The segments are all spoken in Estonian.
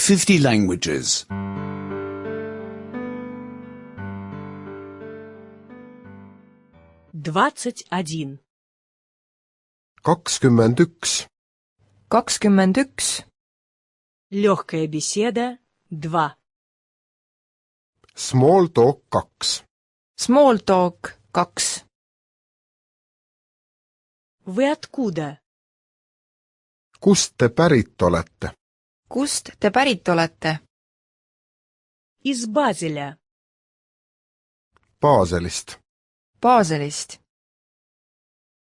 50 languages. 21. 21. 21. Легкая беседа 2. Small talk 2. Small talk 2. Вы откуда? Kust te pärit olete? Kust te pärit olete? Из Базеля. Baselist. Baselist.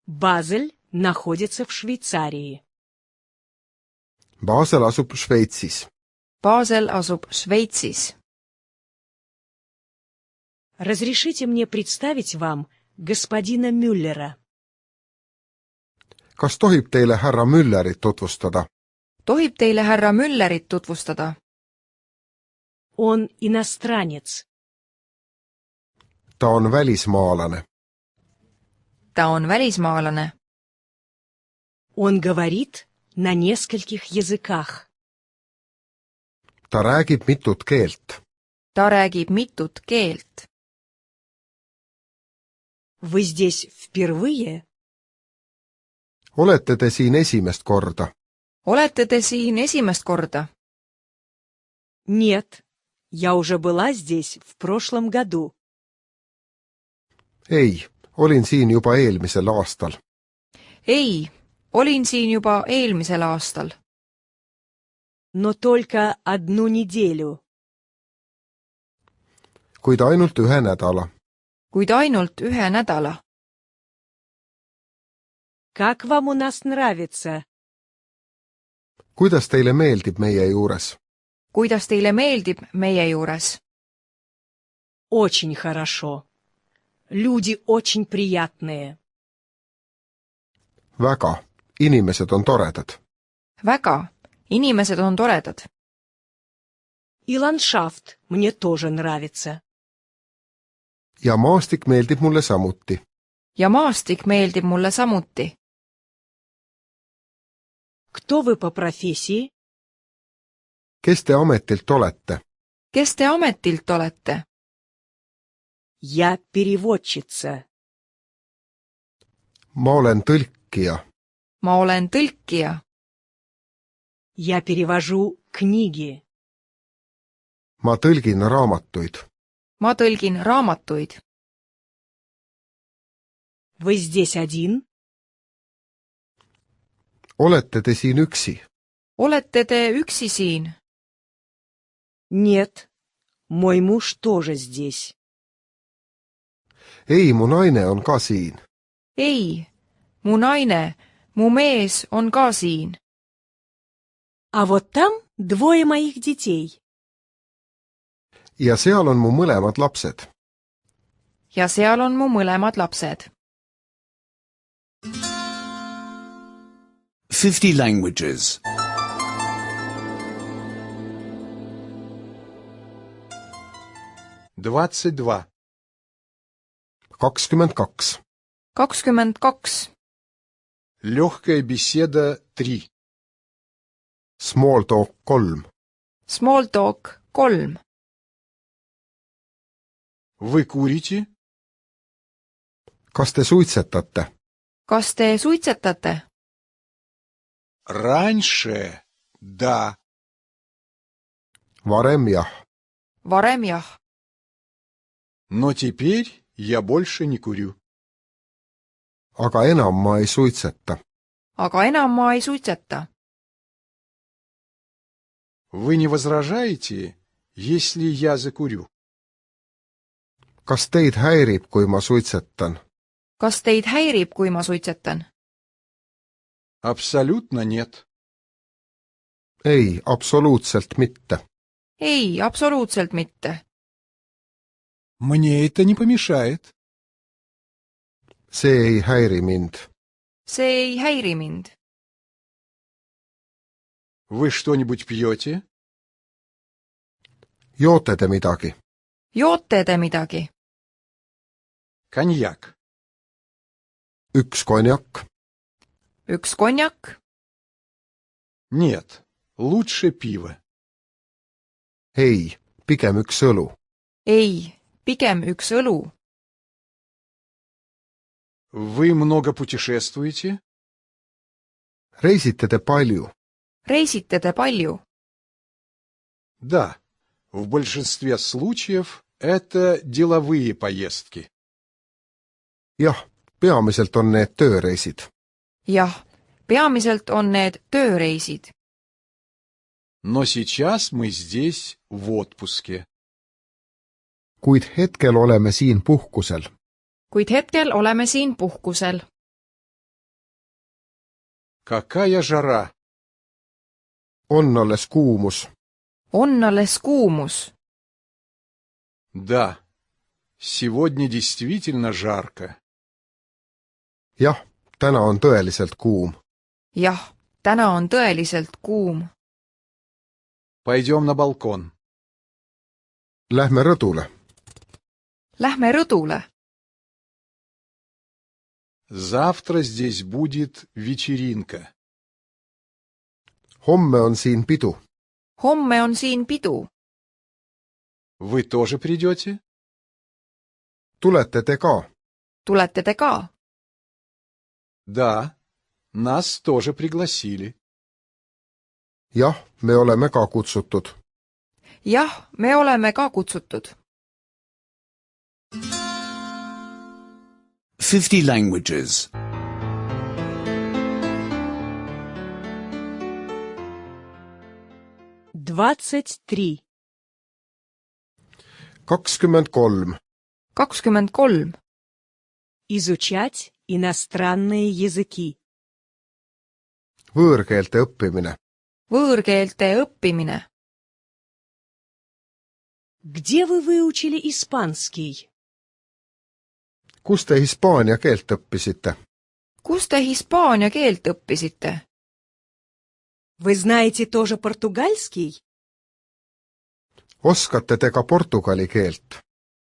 Базель находится в Швейцарии. Basel asub Šveitsis. Basel asub Šveitsis. Разрешите мне представить вам господина Мюллера. Kas tohib teile härra Müllerit tutvustada? Tohib teile härra Müllerit tutvustada? Он иностранец. Ta on välismaalane. Ta on välismaalane. Он говорит на нескольких языках. Ta räägib mitut keelt. Ta räägib mitut keelt. Вы здесь впервые? Olete te siin esimest korda? Olete te siin esimest korda? Нет, я уже была здесь в прошлом году. Ei, olin siin juba eelmisel aastal. Ei, olin siin juba eelmisel aastal. Но только одну неделю. Kuid ainult ühe nädala. Kuid ainult ühe nädala. Как вам у нас нравится? Kuidas teile meeldib meie juures? Kuidas teile meeldib meie juures? Очень хорошо. Люди очень приятные. Väga. Inimesed on toredad. Väga. Inimesed on toredad. И ландшафт мне тоже нравится. Ja maastik meeldib mulle samuti. Ja maastik meeldib mulle samuti. Кто вы по профессии? Kes te ametilt olete? Kes te ametilt olete? Я переводчица. Ma olen tõlkija. Ma olen tõlkija. Я перевожу книги. Ma tõlgin raamatuid. Ma tõlgin raamatuid. Вы здесь один? Olete te siin üksi? Olete te üksi siin? Нет, мой муж тоже здесь. Ei, mu naine on ka siin. Ei, mu naine, mu mees on ka siin. А вот там двое моих детей. Ja seal on mu mõlemad lapsed. Ja seal on mu mõlemad lapsed. 50 languages. 22. 22. 22. Легкая беседа 3. Small talk 3. Small talk 3. Вы курите? Kas te suitsetate? Kas te suitsetate? Раньше, да. Varem jah. Varem jah. Но теперь я больше не курю. Aga enam ma ei suitseta. Aga enam ma ei suitseta. Вы не возражаете, если я закурю? Kas teid häirib, kui ma suitsetan? Kas teid häirib, kui ma suitsetan? Абсолютно нет. Ei, absoluutselt mitte. Ei, absoluutselt mitte. Мне это не помешает. See ei häiri mind. See ei häiri mind. Вы что-нибудь пьете? Joote te midagi? Joote te midagi? Коньяк. Üks konjak? Üks konjak? Нет, лучше пиво. ei, pigem üks õlu. ei, pigem üks õlu. Вы много путешествуете? Reisite te palju? reisite te palju? Да, в большинстве случаев это деловые поездки. Jah, peamiselt on need tööreisid. jah, peamiselt on need tööreisid. Но сейчас мы здесь в отпуске. Kuid hetkel oleme siin puhkusel. kuid hetkel oleme siin puhkusel. Какая жара! On alles kuumus. on alles kuumus. Да, сегодня действительно жарко. Jah, täna on tõeliselt kuum. jah, täna on tõeliselt kuum. Пойдем на балкон. Lähme rõdule. Lähme rõdule. Завтра здесь будет вечеринка. Homme on siin pidu. homme on siin pidu. Вы тоже придете? Tulete te ka? tulete te ka? Да, нас тоже пригласили. Jah, me oleme ka kutsutud. jah, me oleme ka kutsutud. 50 languages. 23. 23. 23. Изучать иностранные языки. Võõrkeelte õppimine. võõrkeelte õppimine. Где вы выучили испанский? Kus te hispaania keelt õppisite? kus te hispaania keelt õppisite? Вы знаете тоже португальский? Oskate te ka portugali keelt?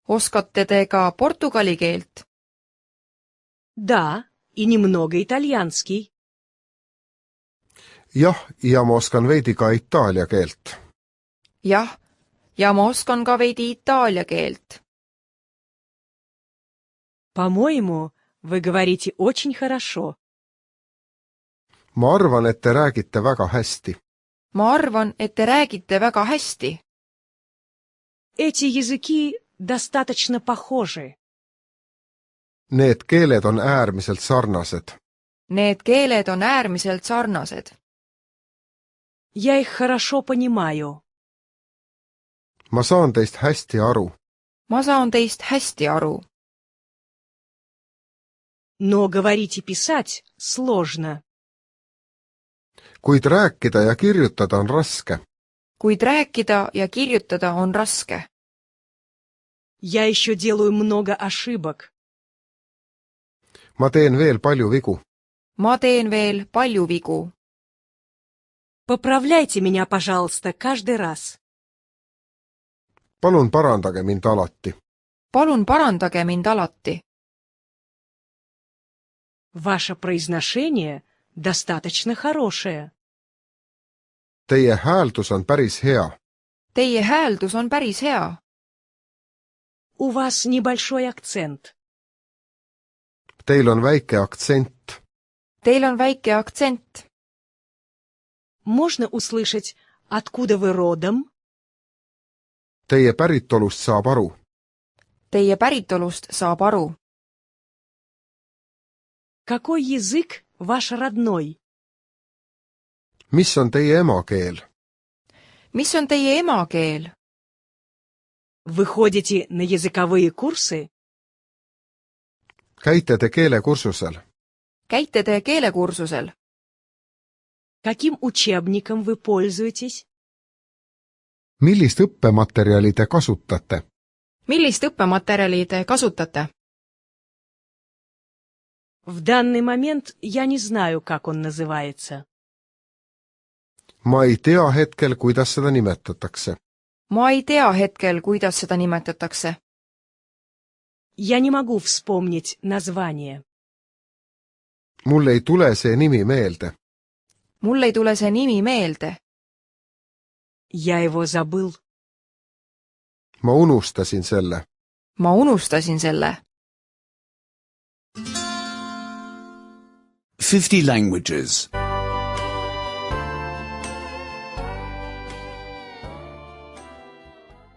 oskate te ka portugali keelt? Да, и немного итальянский. Jah, ja ma oskan veidi ka itaalia keelt. jah, ja ma oskan ka veidi itaalia keelt. По-моему, вы говорите очень хорошо. Ma arvan, et te räägite väga hästi. ma arvan, et te räägite väga hästi. Эти языки достаточно похожи. Need keeled on äärmiselt sarnased. Need keeled on äärmiselt sarnased. Я их хорошо понимаю. Ma saan teist hästi aru. ma saan teist hästi aru. Но говорить и писать сложно. Kuid rääkida ja kirjutada on raske. kuid rääkida ja kirjutada on raske. Я еще делаю много ошибок. Ma teen veel palju vigu. ma teen veel palju vigu. Поправляйте меня, пожалуйста, каждый раз. Palun parandage mind alati. palun parandage mind alati. Ваше произношение достаточно хорошее. Teie hääldus on päris hea. Teie hääldus on päris hea. У вас небольшой акцент. Teil on väike aktsent. Teil on väike aktsent. Можно услышать, откуда вы родом? Teie päritolust saab aru. Teie päritolust saab aru. Какой язык ваш родной? Mis on teie emakeel? Mis on teie emakeel? Вы ходите на языковые курсы? Käite te keelekursusel? Käite te keelekursusel? Каким учебником вы пользуетесь? Millist õppematerjali te kasutate? Millist õppematerjali te kasutate? В данный момент я не знаю, как он называется. Ma ei tea hetkel, kuidas seda nimetatakse. Ma ei tea hetkel, kuidas seda nimetatakse. Я не могу вспомнить название. Mul ei tule see nimi meelde. Mul ei tule see nimi meelde. Я его забыл. ma unustasin selle. Ma unustasin selle. 50 languages.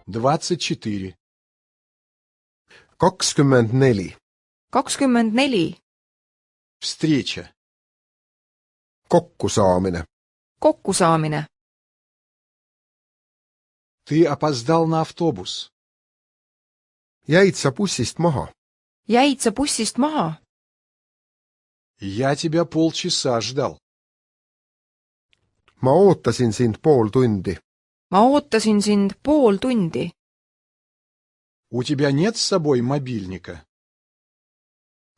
24. 24. 24. Встреча. Kokkusaamine. Kokkusaamine. Ты опоздал на автобус. Jäid sa bussist maha? Jäid sa bussist maha? Я тебя полчаса ждал. Ma ootasin sind pool tundi. Ma ootasin sind pool tundi. У тебя нет с собой мобильника?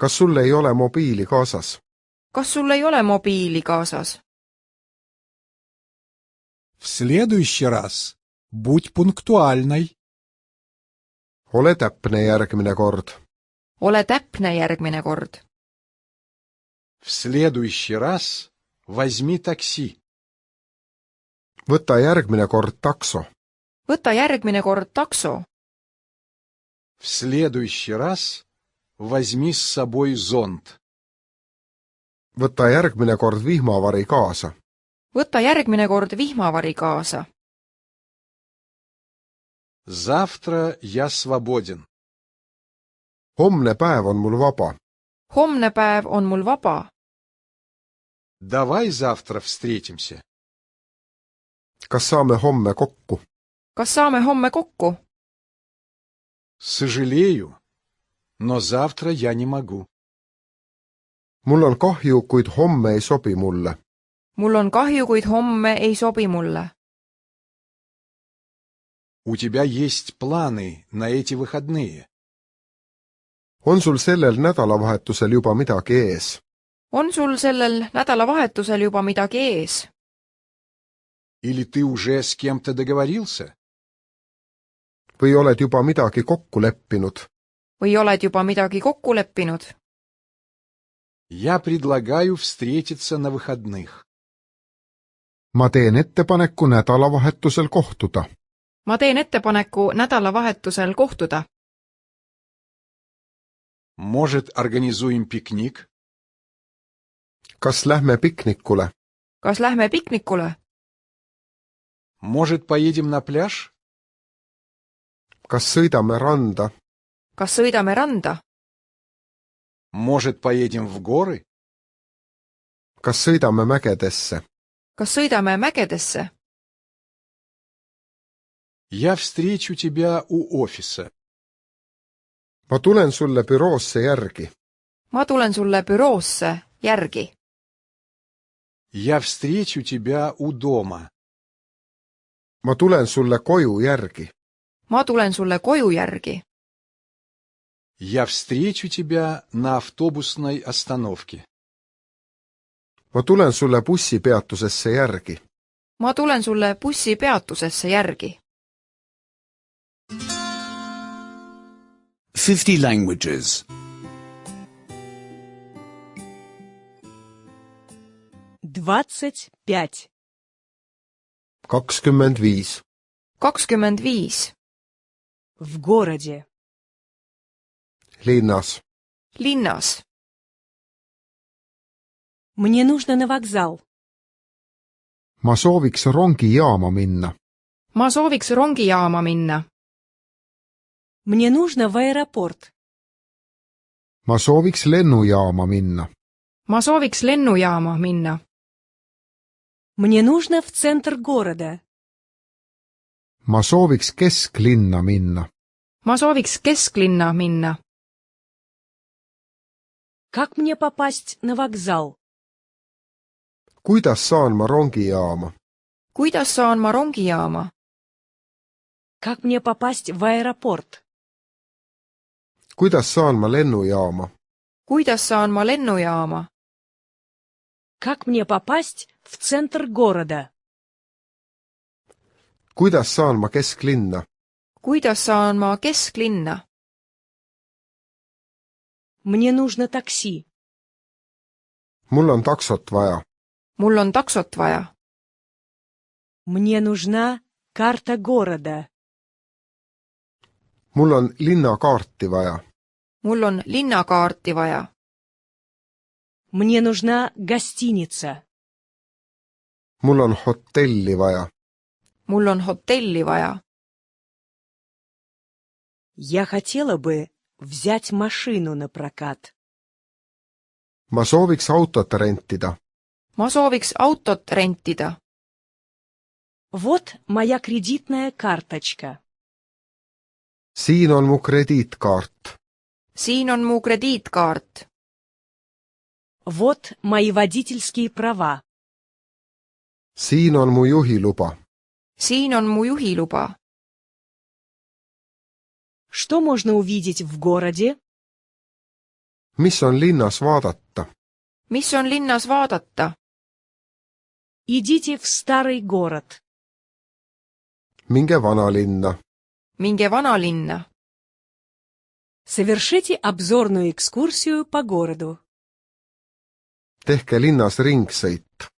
Kas sul ei ole mobiili kaasas? Kas sul ei ole mobiili kaasas? В следующий раз будь пунктуальной. Ole täpne järgmine kord. Ole täpne järgmine kord. В следующий раз возьми такси. Võta järgmine kord takso. Võta järgmine kord takso. В следующий раз возьми с собой зонт. Võta järgmine kord vihmavari kaasa. Võta järgmine kord vihmavari kaasa. Завтра я свободен. Homne päev on mul vaba. Homne päev on mul vaba. Давай завтра встретимся. Kas saame homme kokku? Kas saame homme kokku? Сожалею, но завтра я не могу. Mul on kahju, kuid homme ei sobi mulle. Mul on kahju, kuid homme ei sobi mulle. У тебя есть планы на эти выходные? On sul sellel nädalavahetusel juba midagi ees? On sul sellel nädalavahetusel juba midagi ees? Или ты уже с кем-то договорился? Või oled juba midagi kokku leppinud? Või oled juba midagi kokku leppinud? Я предлагаю встретиться на выходных. Ma teen ettepaneku nädalavahetusel kohtuda. Ma teen ettepaneku nädalavahetusel kohtuda. Может, организуем пикник? Kas lähme piknikule? Kas lähme piknikule? Может, поедем на пляж? Kas sõidame randa? Kas sõidame randa? Может, поедем в горы? Kas sõidame mägedesse? Kas sõidame mägedesse? Я встречу тебя у офиса. Ma tulen sulle büroosse järgi. Ma tulen sulle büroosse järgi. Я встречу тебя у дома. Ma tulen sulle koju järgi. Ma tulen sulle koju järgi. Я встречу тебя на автобусной остановке. Ma tulen sulle bussipeatusesse järgi. Ma tulen sulle bussipeatusesse järgi. 50 languages. 25. 25. 25. В городе. Linnas. Linnas. Мне нужно на вокзал. Ma sooviks rongijaama minna. Ma sooviks rongijaama minna. Мне нужно в аэропорт. Ma sooviks lennujaama minna. Ma sooviks lennujaama minna. Мне нужно в центр города. Ma sooviks kesklinna minna. Ma sooviks kesklinna minna. Как мне попасть на вокзал? Kuidas saan ma rongijaama? Kuidas saan ma rongijaama? Как мне попасть в аэропорт? Kuidas saan ma lennujaama? Kuidas saan ma lennujaama? Как мне попасть в центр города? Kuidas saan ma kesklinna? Kuidas saan ma kesklinna? Мне нужно такси. Mul on taksot vaja. Mul on taksot vaja. Мне нужна карта города. mul on linnakaarti vaja. mul on linnakaarti vaja. Мне нужна гостиница. mul on hotelli vaja. mul on hotelli vaja. Я хотела бы взять машину на прокат. ma sooviks autot rentida. ma sooviks autot rentida. Вот моя кредитная карточка. siin on mu krediitkaart. siin on mu krediitkaart. Вот мои водительские права. siin on mu juhiluba. siin on mu juhiluba. Что можно увидеть в городе? mis on linnas vaadata? mis on linnas vaadata? Идите в старый город. minge vanalinna. minge vanalinna. Совершите обзорную экскурсию по городу. tehke linnas ringsõit.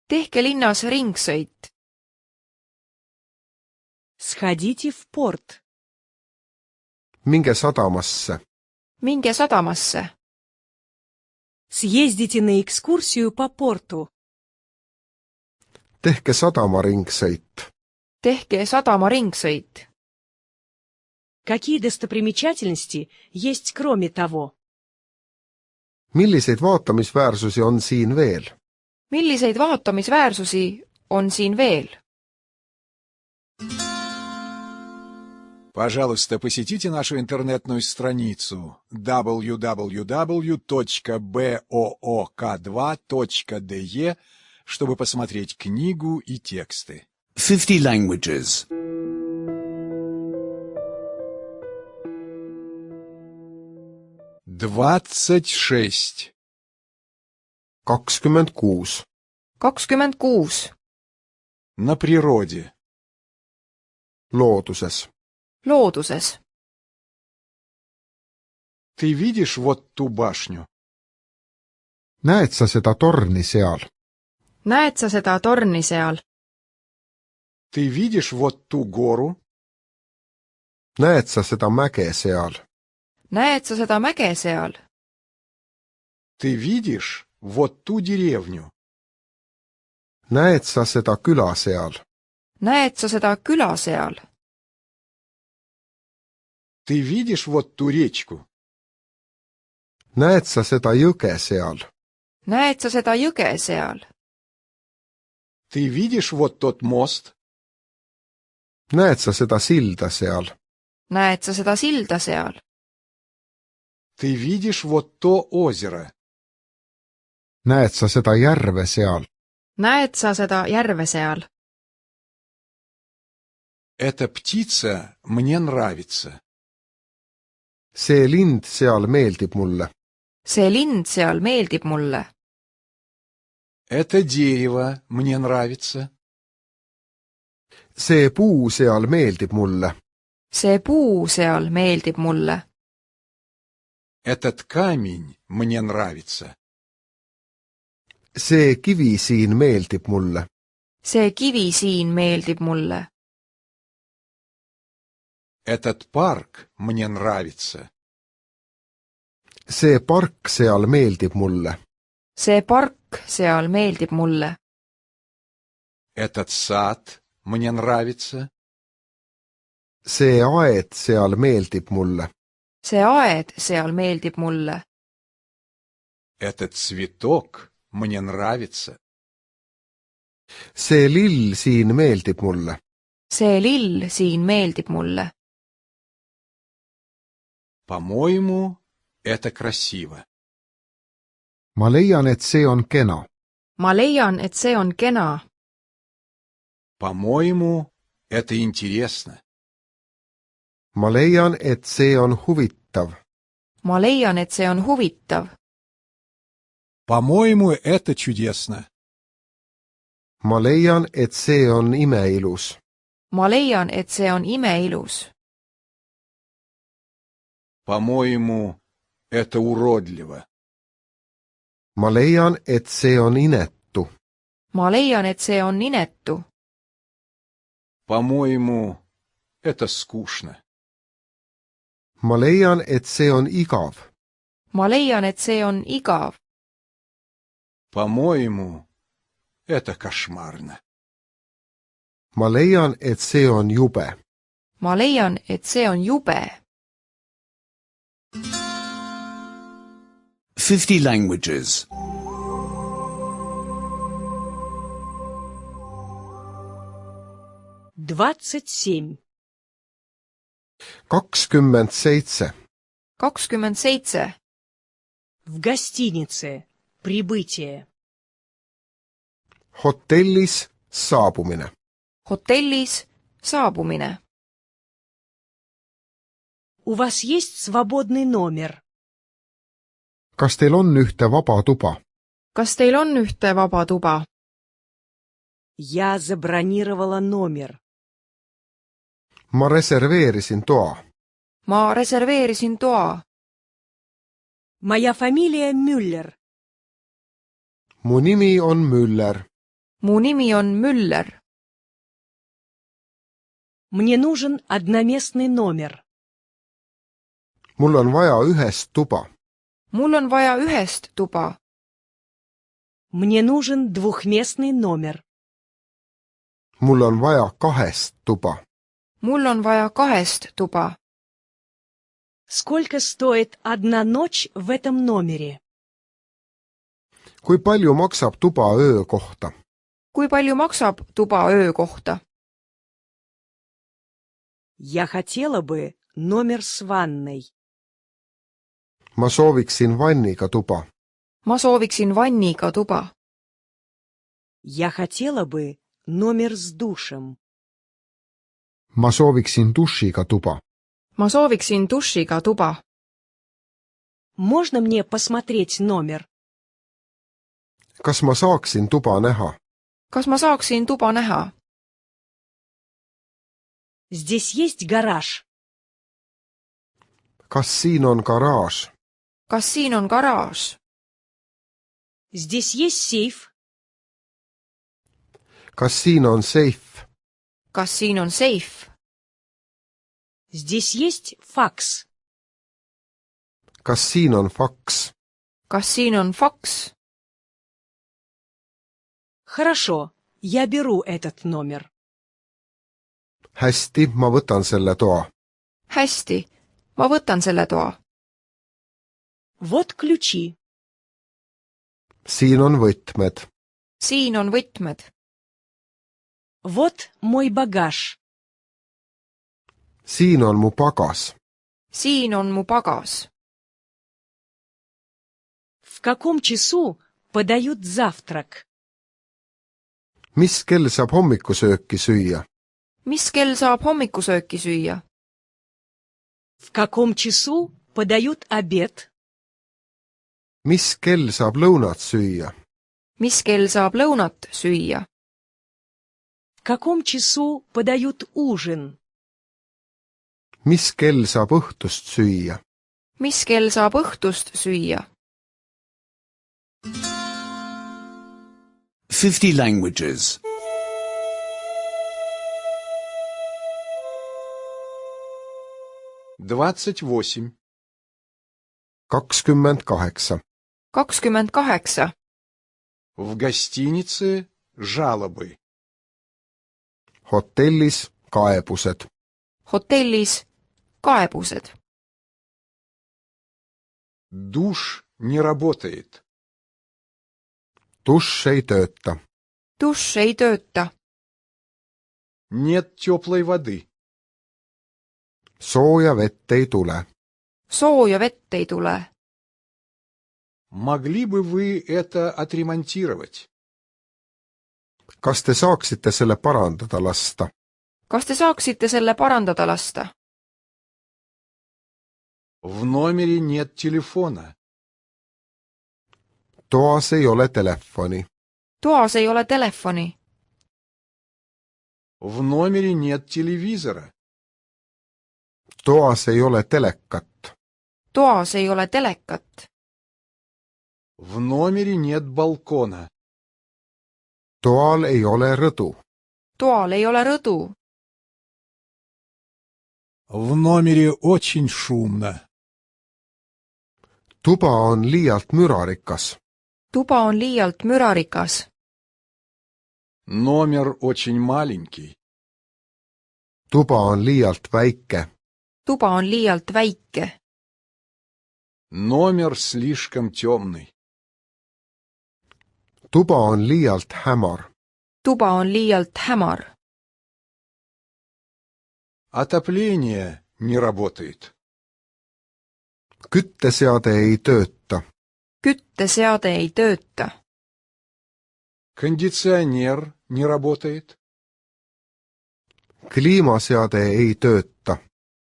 tehke linnas ringsõit. Сходите в порт. minge sadamasse. minge sadamasse. Съездите на экскурсию по порту. tehke sadamaringsõit. tehke sadamaringsõit. Какие достопримечательности есть кроме того? milliseid vaatamisväärsusi on siin veel? milliseid vaatamisväärsusi on siin veel? Пожалуйста, посетите нашу интернетную страницу www.book2.de, чтобы посмотреть книгу и тексты. 50 languages. 26. 26. 26. На природе. looduses. looduses. Ты видишь вот ту башню? näed sa seda torni seal? näed sa seda torni seal? Ты видишь вот ту гору? näed sa seda mäge seal? näed sa seda mäge seal? Ты видишь вот ту деревню? näed sa seda küla seal? näed sa seda küla seal? Ты видишь вот ту речку? näed sa seda jõge seal? näed sa seda jõge seal? Ты видишь вот тот мост? näed sa seda silda seal? näed sa seda silda seal? Ты видишь вот то озеро? näed sa seda järve seal? näed sa seda järve seal? Эта птица мне нравится. see lind seal meeldib mulle. see lind seal meeldib mulle. Это дерево мне нравится. see puu seal meeldib mulle. see puu seal meeldib mulle. Этот камень мне нравится. see kivi siin meeldib mulle. see kivi siin meeldib mulle. Этот парк мне нравится. see park seal meeldib mulle. see park seal meeldib mulle. Этот сад мне нравится. see aed seal meeldib mulle. see aed seal meeldib mulle. Этот цветок мне нравится. see lill siin meeldib mulle. see lill siin meeldib mulle. По-моему, это красиво. ma leian, et see on kena. ma leian, et see on kena. По-моему, это интересно. ma leian, et see on huvitav. ma leian, et see on huvitav. По-моему, это чудесно. ma leian, et see on imeilus. ma leian, et see on imeilus. По-моему, это уродливо. ma leian, et see on inetu. ma leian, et see on inetu. По-моему, это скучно. ma leian, et see on igav. ma leian, et see on igav. По-моему, это кошмарно. ma leian, et see on jube. ma leian, et see on jube. 50 languages. 27. 27. 27. В гостинице. Прибытие. hotellis saabumine. hotellis saabumine. У вас есть свободный номер? kas teil on ühte vaba tuba? kas teil on ühte vaba tuba? Я забронировала номер. ma reserveerisin toa. ma reserveerisin toa. Моя фамилия Мюллер. mu nimi on Müller. mu nimi on Müller. Мне нужен одноместный номер. mul on vaja ühest tuba. mul on vaja ühest tuba. Мне нужен двухместный номер. mul on vaja kahest tuba. mul on vaja kahest tuba. Сколько стоит одна ночь в этом номере? kui palju maksab tuba öö kohta? kui palju maksab tuba öö kohta? Я хотела бы номер с ванной. ma sooviksin vanniga tuba. ma sooviksin vanniga tuba. Я хотела бы номер с душем. ma sooviksin dušiga tuba. ma sooviksin dušiga tuba. Можно мне посмотреть номер? kas ma saaksin tuba näha? kas ma saaksin tuba näha? Здесь есть гараж? kas siin on garaaž? kas siin on garaaž? Здесь есть сейф? kas siin on seif? kas siin on seif? Здесь есть факс? kas siin on faks? kas siin on faks? Хорошо, я беру этот номер. hästi, ma võtan selle toa. hästi, ma võtan selle toa. Вот ключи. siin on võtmed. siin on võtmed. Вот мой багаж. siin on mu pagas. siin on mu pagas. В каком часу подают завтрак? mis kell saab hommikusööki süüa? mis kell saab hommikusööki süüa? В каком часу подают обед? mis kell saab lõunat süüa? mis kell saab lõunat süüa? В каком часу подают ужин? mis kell saab õhtust süüa? mis kell saab õhtust süüa? 50 languages. 28. 28. 28. В гостинице жалобы. hotellis kaebused. hotellis kaebused. Душ не работает. dušš ei tööta. dušš ei tööta. Нет теплой воды. sooja vett ei tule. sooja vett ei tule. Могли бы вы это отремонтировать? kas te saaksite selle parandada lasta? kas te saaksite selle parandada lasta? В номере нет телефона. toas ei ole telefoni. toas ei ole telefoni. В номере нет телевизора. toas ei ole telekat. toas ei ole telekat. В номере нет балкона. toal ei ole rõdu. toal ei ole rõdu. В номере очень шумно. tuba on liialt mürarikas. tuba on liialt mürarikas. Номер очень маленький. tuba on liialt väike. tuba on liialt väike. Номер слишком темный. tuba on liialt hämar. tuba on liialt hämar. Отопление не работает. kütteseade ei tööta. kütteseade ei tööta. Кондиционер не работает. kliimaseade ei tööta.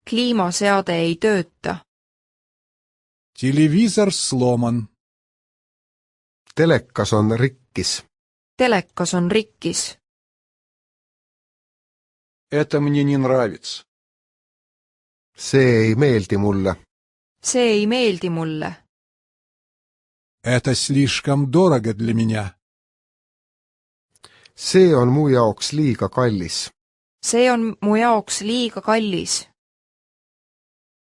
kliimaseade ei tööta. Телевизор сломан. telekas on rikkis. telekas on rikkis. Это мне не нравится. see ei meeldi mulle. see ei meeldi mulle. Это слишком дорого для меня. see on mu jaoks liiga kallis. see on mu jaoks liiga kallis.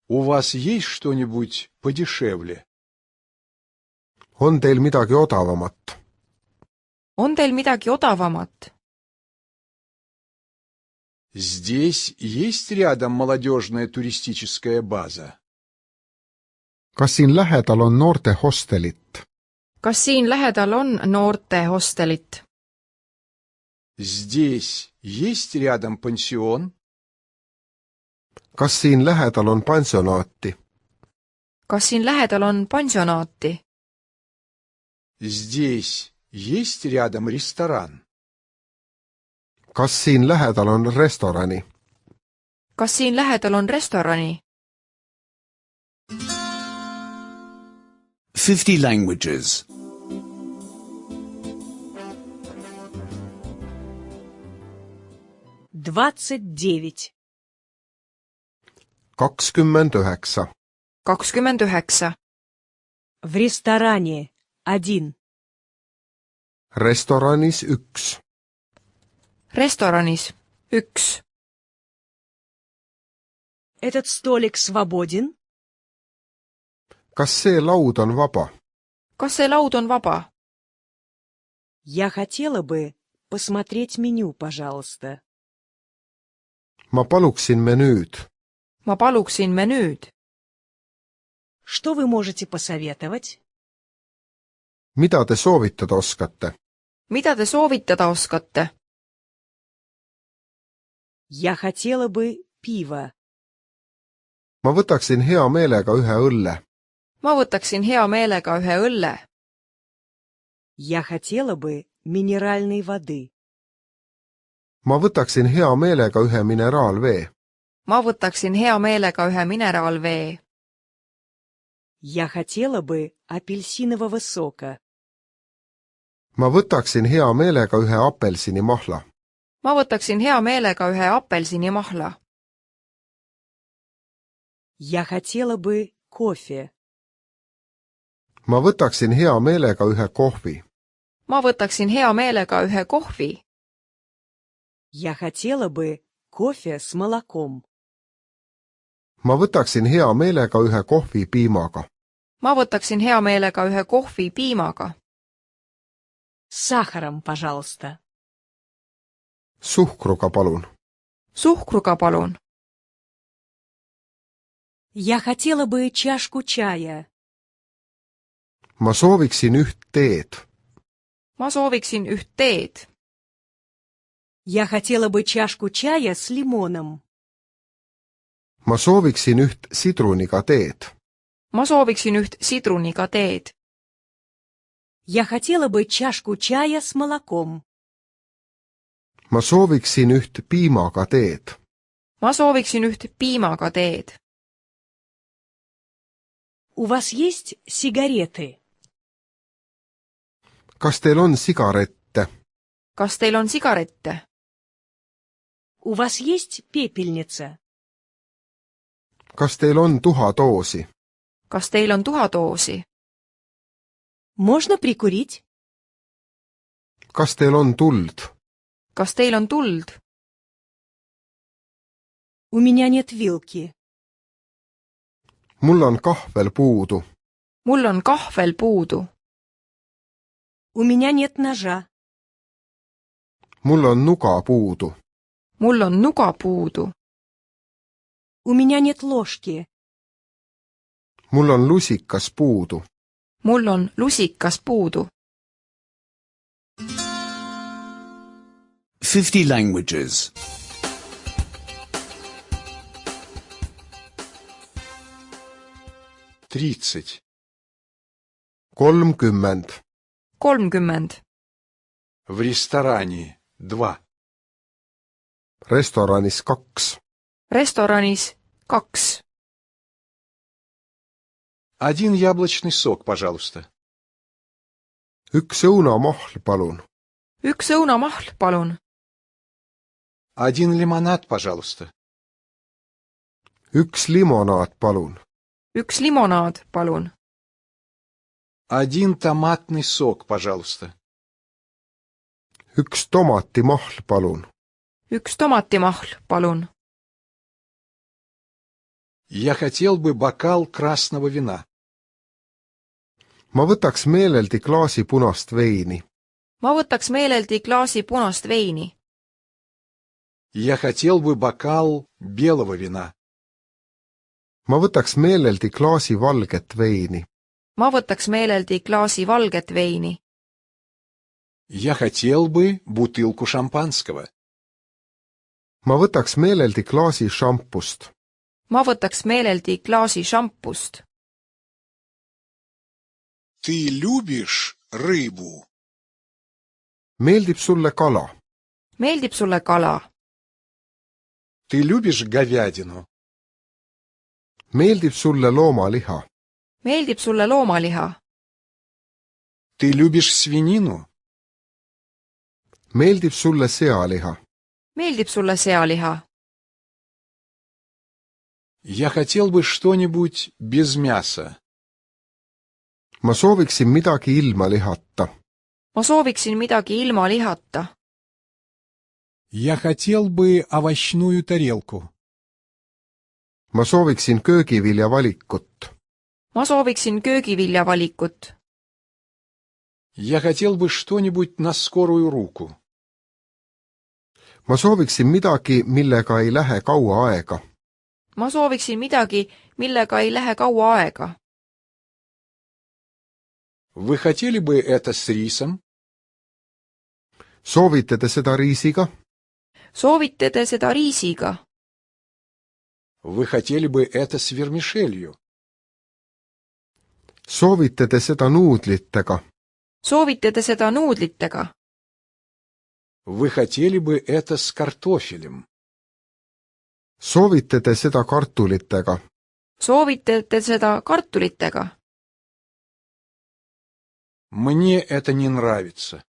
У вас есть что-нибудь подешевле? on teil midagi odavamat? on teil midagi odavamat? Здесь есть рядом молодежная туристическая база? kas siin lähedal on noorte hostelit? kas siin lähedal on noorte hostelit? Здесь есть рядом пансион? kas siin lähedal on pansionaati? kas siin lähedal on pansionaati? Здесь есть рядом ресторан? kas siin lähedal on restorani? kas siin lähedal on restorani? 50 languages. 29. 29. 29. В ресторане 1. restoranis 1. restoranis 1. Этот столик свободен? kas see laud on vaba? kas see laud on vaba? Я хотела бы посмотреть меню, пожалуйста. ma paluksin menüüd. ma paluksin menüüd. Что вы можете посоветовать? mida te soovitada oskate? mida te soovitada oskate? Я хотела бы пиво. ma võtaksin hea meelega ühe õlle. ma võtaksin hea meelega ühe õlle. Я хотела бы минеральной воды. ma võtaksin hea meelega ühe mineraalvee. ma võtaksin hea meelega ühe mineraalvee. Я хотела бы апельсинового сока. ma võtaksin hea meelega ühe apelsinimahla. ma võtaksin hea meelega ühe apelsinimahla. Я хотела бы кофе. ma võtaksin hea meelega ühe kohvi. ma võtaksin hea meelega ühe kohvi. Я хотела бы кофе с молоком. ma võtaksin hea meelega ühe kohvi piimaga. ma võtaksin hea meelega ühe kohvi piimaga. С сахаром, пожалуйста. suhkruga palun. suhkruga palun. Я хотела бы чашку чая. ma sooviksin üht teed. ma sooviksin üht teed. Я хотела бы чашку чая с лимоном. ma sooviksin üht sidruniga teed. ma sooviksin üht sidruniga teed. Я хотела бы чашку чая с молоком. ma sooviksin üht piimaga teed. ma sooviksin üht piimaga teed. У вас есть сигареты? kas teil on sigarette? kas teil on sigarette? У вас есть пепельница? kas teil on tuhadoosi? kas teil on tuhadoosi? Можно прикурить? kas teil on tuld? kas teil on tuld? У меня нет вилки. mul on kahvel puudu. mul on kahvel puudu. У меня нет ножа. mul on nuga puudu. mul on nuga puudu. У меня нет ложки. mul on lusikas puudu. mul on lusikas puudu. 50 languages. 30. 30. 30. В ресторане 2. restoranis 2. restoranis 2. Один яблочный сок, пожалуйста. üks õunamahl, palun. üks õunamahl, palun. Один лимонад, пожалуйста. üks limonaad, palun. üks limonaad, palun. Один томатный сок, пожалуйста. üks tomatimahl, palun. üks tomatimahl, palun. Я хотел бы бокал красного вина. ma võtaks meeleldi klaasi punast veini. ma võtaks meeleldi klaasi punast veini. Я хотел бы бокал белого вина. ma võtaks meeleldi klaasi valget veini. ma võtaks meeleldi klaasi valget veini. Я хотел бы бутылку шампанского. ma võtaks meeleldi klaasi šampust. ma võtaks meeleldi klaasi šampust. Ты любишь рыбу? meeldib sulle kala? meeldib sulle kala? Ты любишь говядину? meeldib sulle loomaliha? meeldib sulle loomaliha? Ты любишь свинину? meeldib sulle sealiha? meeldib sulle sealiha? Я хотел бы что-нибудь без мяса. ma sooviksin midagi ilma lihata. ma sooviksin midagi ilma lihata. Я хотел бы овощную тарелку. ma sooviksin köögiviljavalikut. ma sooviksin köögiviljavalikut. Я хотел бы что-нибудь на скорую руку. ma sooviksin midagi, millega ei lähe kaua aega. ma sooviksin midagi, millega ei lähe kaua aega. Вы хотели бы это с рисом? soovite te seda riisiga? soovite te seda riisiga? Вы хотели бы это с вермишелью? soovite te seda nuudlitega? soovite te seda nuudlitega? Вы хотели бы это с картофелем? soovite te seda kartulitega? soovite te seda kartulitega? Мне это не нравится.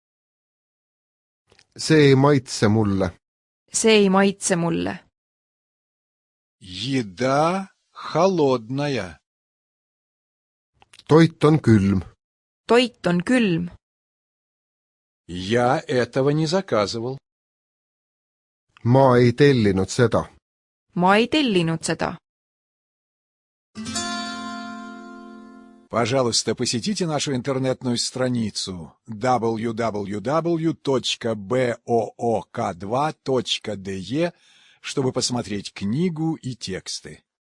see ei maitse mulle. see ei maitse mulle. Еда холодная. toit on külm. toit on külm. Я этого не заказывал. ma ei tellinud seda. ma ei tellinud seda. Пожалуйста, посетите нашу интернетную страницу www.book2.de, чтобы посмотреть книгу и тексты.